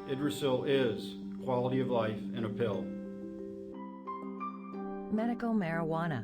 Idrasil is quality of life in a pill. Medical marijuana.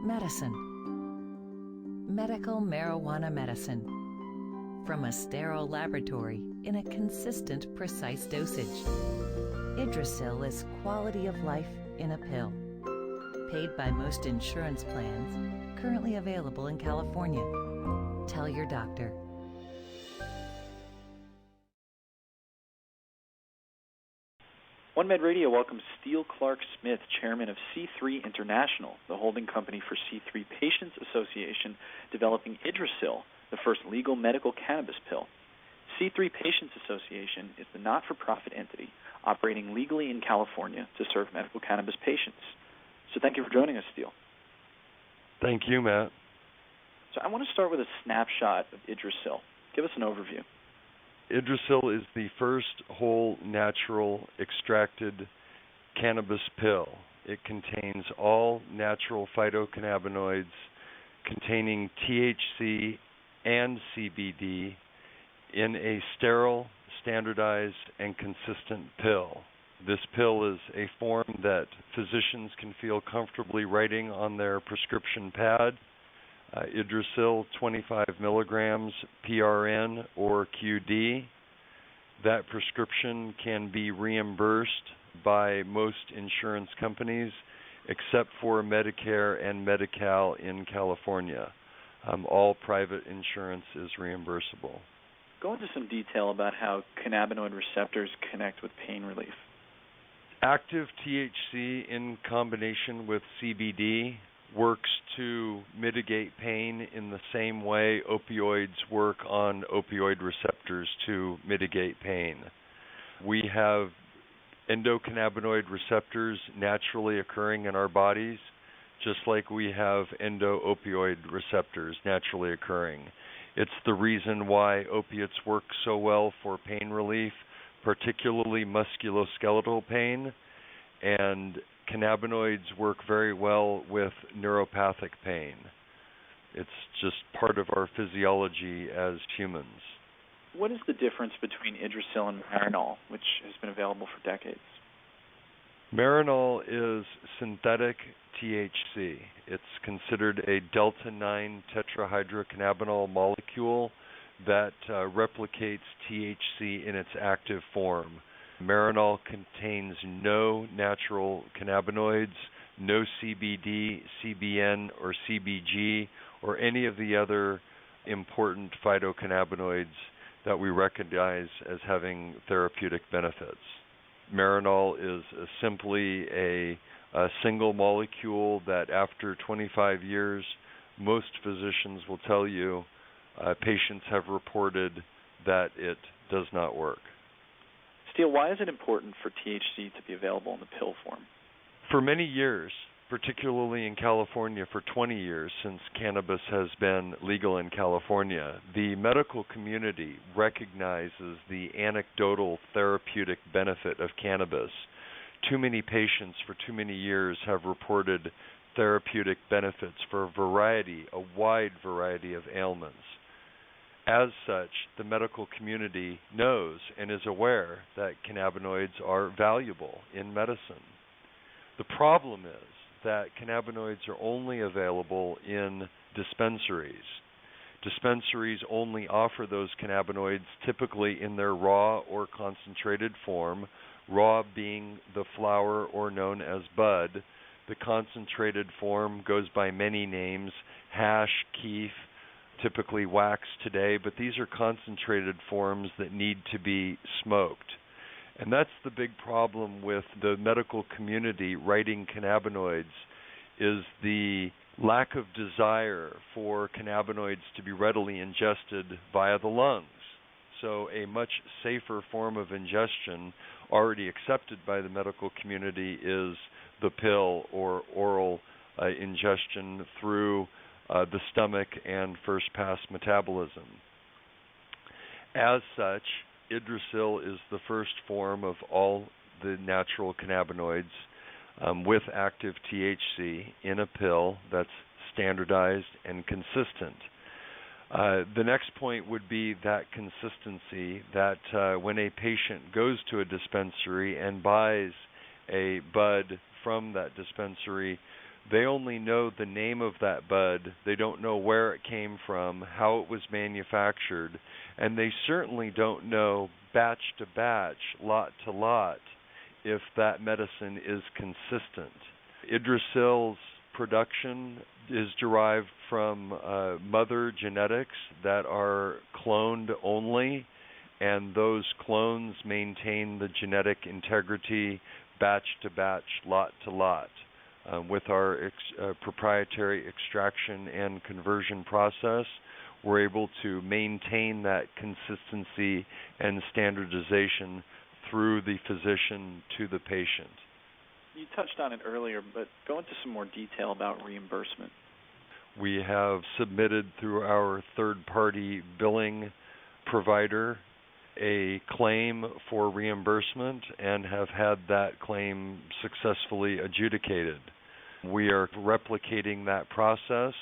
Medicine. Medical marijuana medicine. From a sterile laboratory in a consistent, precise dosage. Idrasil is quality of life in a pill. Paid by most insurance plans, currently available in California. Tell your doctor. OneMed Radio welcomes Steele Clark Smith, chairman of C3 International, the holding company for C3 Patients Association, developing Idrasil, the first legal medical cannabis pill. C3 Patients Association is the not-for-profit entity operating legally in California to serve medical cannabis patients. So thank you for joining us, Steele. Thank you, Matt. So I want to start with a snapshot of Idrasil. Give us an overview. Idrasil is the first whole natural extracted cannabis pill. It contains all natural phytocannabinoids containing THC and CBD in a sterile, standardized, and consistent pill. This pill is a form that physicians can feel comfortably writing on their prescription pad. Idrasil 25 milligrams PRN or QD. That prescription can be reimbursed by most insurance companies except for Medicare and Medi-Cal in California. All private insurance is reimbursable. Go into some detail about how cannabinoid receptors connect with pain relief. Active THC in combination with CBD works to mitigate pain in the same way opioids work on opioid receptors to mitigate pain. We have endocannabinoid receptors naturally occurring in our bodies, just like we have endo-opioid receptors naturally occurring. It's the reason why opiates work so well for pain relief, particularly musculoskeletal pain, and cannabinoids work very well with neuropathic pain. It's just part of our physiology as humans. What is the difference between Idrasil and Marinol, which has been available for decades? Marinol is synthetic THC. It's considered a delta-9 tetrahydrocannabinol molecule that replicates THC in its active form. Marinol contains no natural cannabinoids, no CBD, CBN, or CBG, or any of the other important phytocannabinoids that we recognize as having therapeutic benefits. Marinol is simply a single molecule that after 25 years, most physicians will tell you patients have reported that it does not work. Steele, why is it important for THC to be available in the pill form? For many years, particularly in California, for 20 years since cannabis has been legal in California, the medical community recognizes the anecdotal therapeutic benefit of cannabis. Too many patients for too many years have reported therapeutic benefits for a wide variety of ailments. As such, the medical community knows and is aware that cannabinoids are valuable in medicine. The problem is that cannabinoids are only available in dispensaries. Dispensaries only offer those cannabinoids typically in their raw or concentrated form, raw being the flower or known as bud. The concentrated form goes by many names, hash, keef, typically wax today, but these are concentrated forms that need to be smoked. And that's the big problem with the medical community writing cannabinoids, is the lack of desire for cannabinoids to be readily ingested via the lungs. So a much safer form of ingestion already accepted by the medical community is the pill or oral ingestion through the stomach and first-pass metabolism. As such, Idrasil is the first form of all the natural cannabinoids with active THC in a pill that's standardized and consistent. The next point would be that consistency, that when a patient goes to a dispensary and buys a bud from that dispensary, they only know the name of that bud. They don't know where it came from, how it was manufactured, and they certainly don't know batch to batch, lot to lot, if that medicine is consistent. Idrasil's production is derived from mother genetics that are cloned only, and those clones maintain the genetic integrity batch to batch, lot to lot. With our proprietary extraction and conversion process, we're able to maintain that consistency and standardization through the physician to the patient. You touched on it earlier, but go into some more detail about reimbursement. We have submitted through our third-party billing provider a claim for reimbursement and have had that claim successfully adjudicated. We are replicating that process.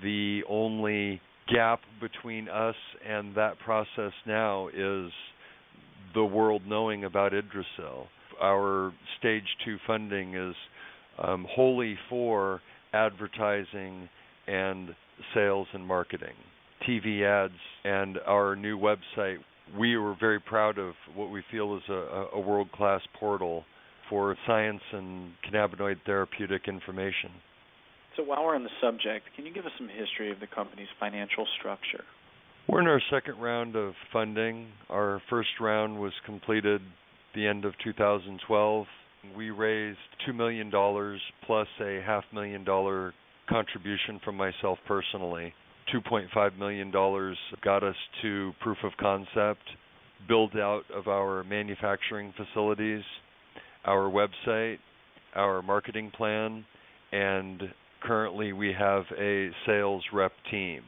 The only gap between us and that process now is the world knowing about Idrasil. Our Stage 2 funding is wholly for advertising and sales and marketing, TV ads, and our new website. We were very proud of what we feel is a world-class portal for science and cannabinoid therapeutic information. So while we're on the subject, can you give us some history of the company's financial structure? We're in our second round of funding. Our first round was completed the end of 2012. We raised $2 million plus a $500,000 contribution from myself personally. $2.5 million got us to proof of concept, build out of our manufacturing facilities, our website, our marketing plan, and currently we have a sales rep team.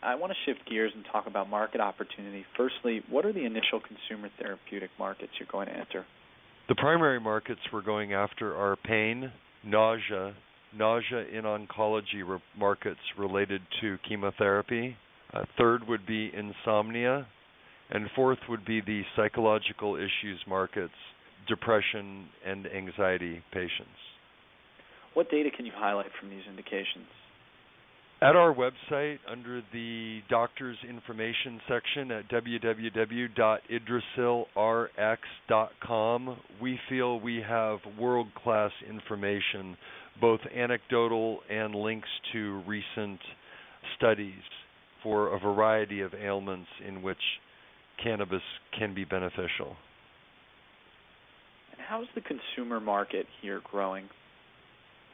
I want to shift gears and talk about market opportunity. Firstly, what are the initial consumer therapeutic markets you're going to enter? The primary markets we're going after are pain, nausea in oncology markets related to chemotherapy. Third would be insomnia. And fourth would be the psychological issues markets, depression and anxiety patients. What data can you highlight from these indications? At our website, under the doctor's information section at www.idrasilrx.com, we feel we have world-class information, both anecdotal and links to recent studies for a variety of ailments in which cannabis can be beneficial. And how is the consumer market here growing?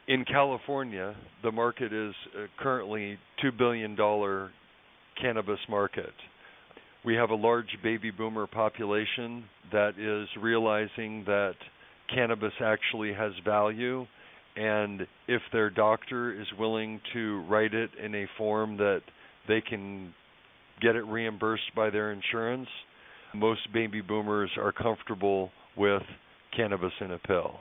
In California, the market is currently $2 billion cannabis market. We have a large baby boomer population that is realizing that cannabis actually has value, and if their doctor is willing to write it in a form that they can get it reimbursed by their insurance, most baby boomers are comfortable with cannabis in a pill.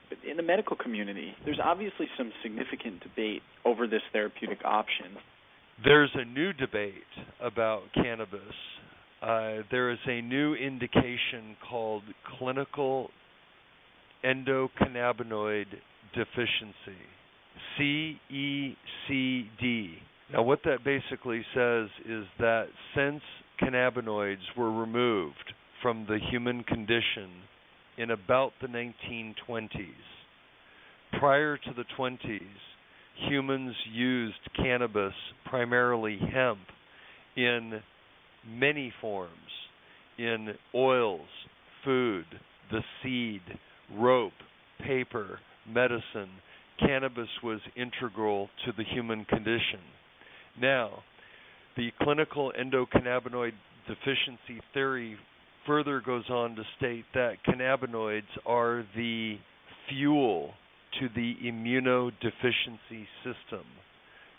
But in the medical community, there's obviously some significant debate over this therapeutic option. There's a new debate about cannabis. There is a new indication called clinical endocannabinoid deficiency, CECD. Now, what that basically says is that since cannabinoids were removed from the human condition in about the 1920s, prior to the 20s, humans used cannabis, primarily hemp, in many forms, in oils, food, the seed, rope, paper, medicine. Cannabis was integral to the human condition. Now, the clinical endocannabinoid deficiency theory further goes on to state that cannabinoids are the fuel to the immunodeficiency system.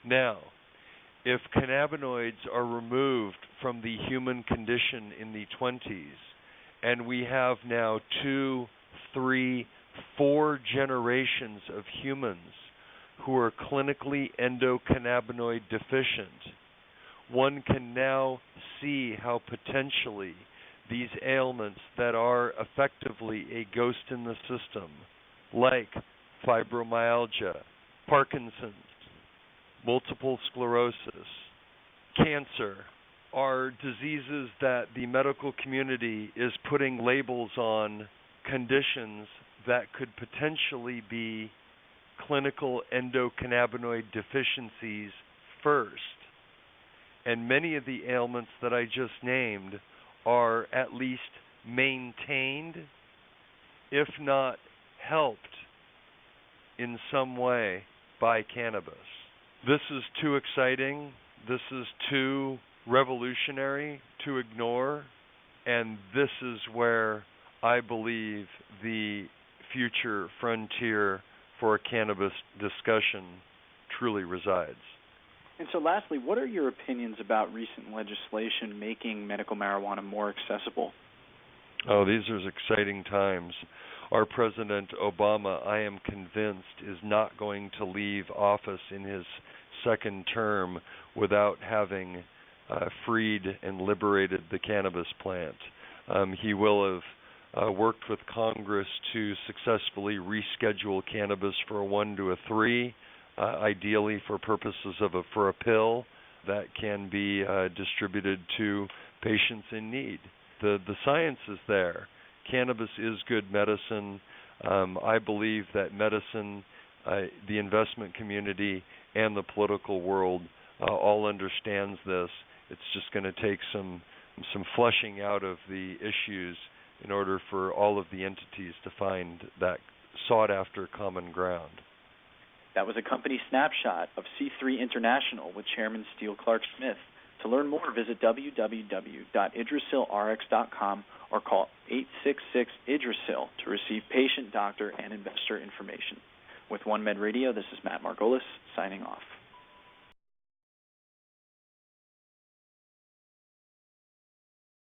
Now, if cannabinoids are removed from the human condition in the 20s, and we have now 2, 3, 4 generations of humans who are clinically endocannabinoid deficient, one can now see how potentially these ailments that are effectively a ghost in the system, like fibromyalgia, Parkinson's, multiple sclerosis, cancer, are diseases that the medical community is putting labels on conditions that could potentially be clinical endocannabinoid deficiencies first. And many of the ailments that I just named are at least maintained, if not helped in some way by cannabis. This is too exciting. This is too revolutionary to ignore. And this is where I believe the future frontier for cannabis discussion truly resides. And so lastly, what are your opinions about recent legislation making medical marijuana more accessible? Oh, these are exciting times. Our President Obama, I am convinced, is not going to leave office in his second term without having freed and liberated the cannabis plant. He will have worked with Congress to successfully reschedule cannabis for a 1 to a 3, ideally for purposes of a pill that can be distributed to patients in need. The science is there. Cannabis is good medicine. I believe that medicine, the investment community, and the political world all understands this. It's just going to take some fleshing out of the issues in order for all of the entities to find that sought-after common ground. That was a company snapshot of C3 International with Chairman Steele Clark Smith. To learn more, visit www.idrasilrx.com or call 866-IDRASIL to receive patient, doctor, and investor information. With OneMed Radio, this is Matt Margolis signing off.